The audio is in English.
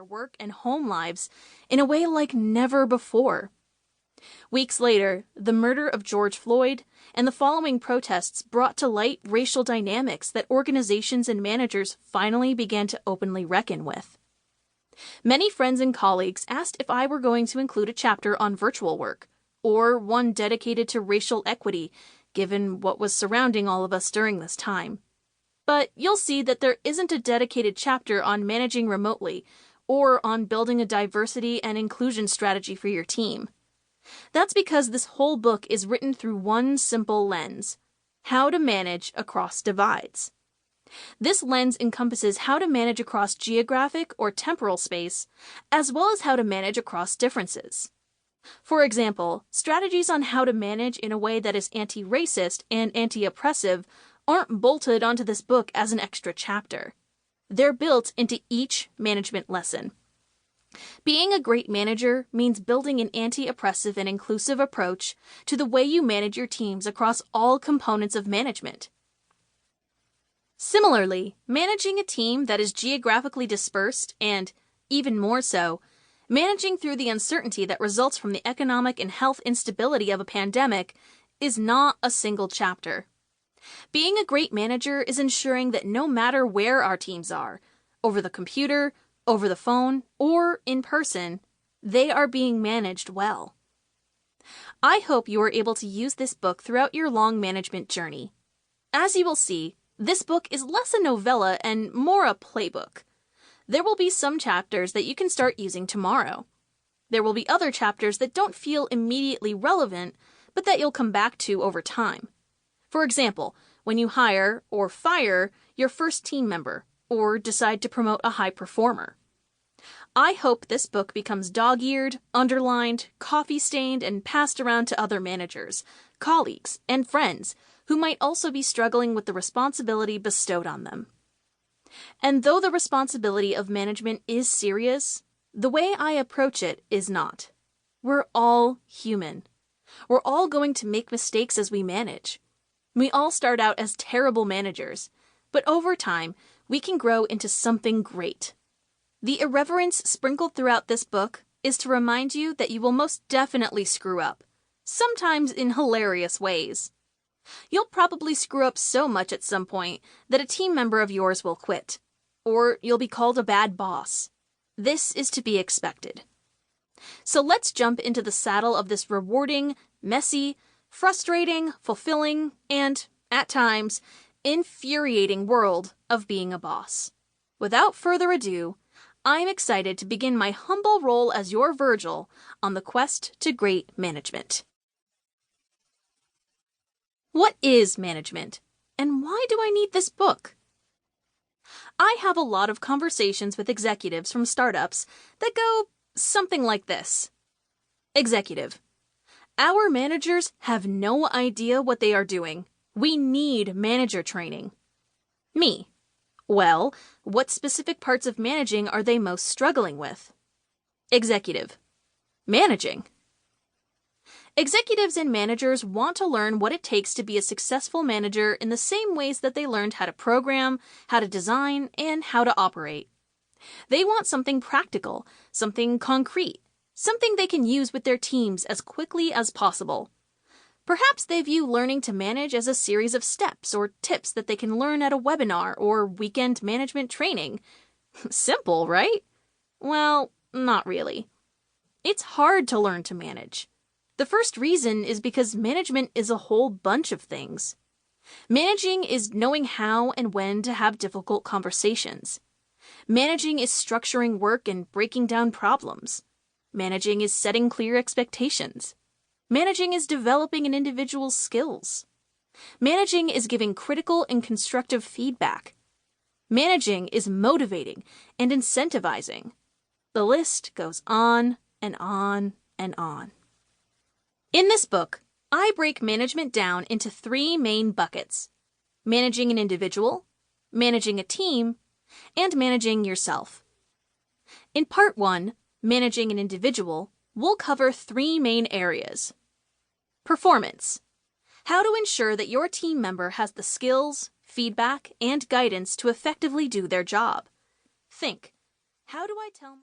work and home lives in a way like never before. Weeks later, the murder of George Floyd and the following protests brought to light racial dynamics that organizations and managers finally began to openly reckon with. Many friends and colleagues asked if I were going to include a chapter on virtual work, or one dedicated to racial equity, given what was surrounding all of us during this time. But you'll see that there isn't a dedicated chapter on managing remotely, or on building a diversity and inclusion strategy for your team. That's because this whole book is written through one simple lens: how to manage across divides. This lens encompasses how to manage across geographic or temporal space, as well as how to manage across differences. For example, strategies on how to manage in a way that is anti-racist and anti-oppressive aren't bolted onto this book as an extra chapter. They're built into each management lesson. Being a great manager means building an anti-oppressive and inclusive approach to the way you manage your teams across all components of management. Similarly, managing a team that is geographically dispersed and, even more so, managing through the uncertainty that results from the economic and health instability of a pandemic is not a single chapter. Being a great manager is ensuring that no matter where our teams are, over the computer, over the phone, or in person, they are being managed well. I hope you are able to use this book throughout your long management journey. As you will see, this book is less a novella and more a playbook. There will be some chapters that you can start using tomorrow. There will be other chapters that don't feel immediately relevant, but that you'll come back to over time. For example, when you hire or fire your first team member, or decide to promote a high performer. I hope this book becomes dog-eared, underlined, coffee-stained, and passed around to other managers, colleagues, and friends who might also be struggling with the responsibility bestowed on them. And though the responsibility of management is serious, the way I approach it is not. We're all human. We're all going to make mistakes as we manage. We all start out as terrible managers, but over time, we can grow into something great. The irreverence sprinkled throughout this book is to remind you that you will most definitely screw up, sometimes in hilarious ways. You'll probably screw up so much at some point that a team member of yours will quit, or you'll be called a bad boss. This is to be expected. So let's jump into the saddle of this rewarding, messy, frustrating, fulfilling, and, at times, infuriating world of being a boss. Without further ado, I'm excited to begin my humble role as your Virgil on the quest to great management. What is management, and why do I need this book? I have a lot of conversations with executives from startups that go something like this. Executive: our managers have no idea what they are doing. We need manager training. Me: well, what specific parts of managing are they most struggling with? Executive: managing. Executives and managers want to learn what it takes to be a successful manager in the same ways that they learned how to program, how to design, and how to operate. They want something practical, something concrete, something they can use with their teams as quickly as possible. Perhaps they view learning to manage as a series of steps or tips that they can learn at a webinar or weekend management training. Simple, right? Well, not really. It's hard to learn to manage. The first reason is because management is a whole bunch of things. Managing is knowing how and when to have difficult conversations. Managing is structuring work and breaking down problems. Managing is setting clear expectations. Managing is developing an individual's skills. Managing is giving critical and constructive feedback. Managing is motivating and incentivizing. The list goes on and on and on. In this book, I break management down into 3 main buckets: managing an individual, managing a team, and managing yourself. In Part 1, Managing an Individual, we'll cover 3 main areas. Performance: how to ensure that your team member has the skills, feedback, and guidance to effectively do their job. Think, how do I tell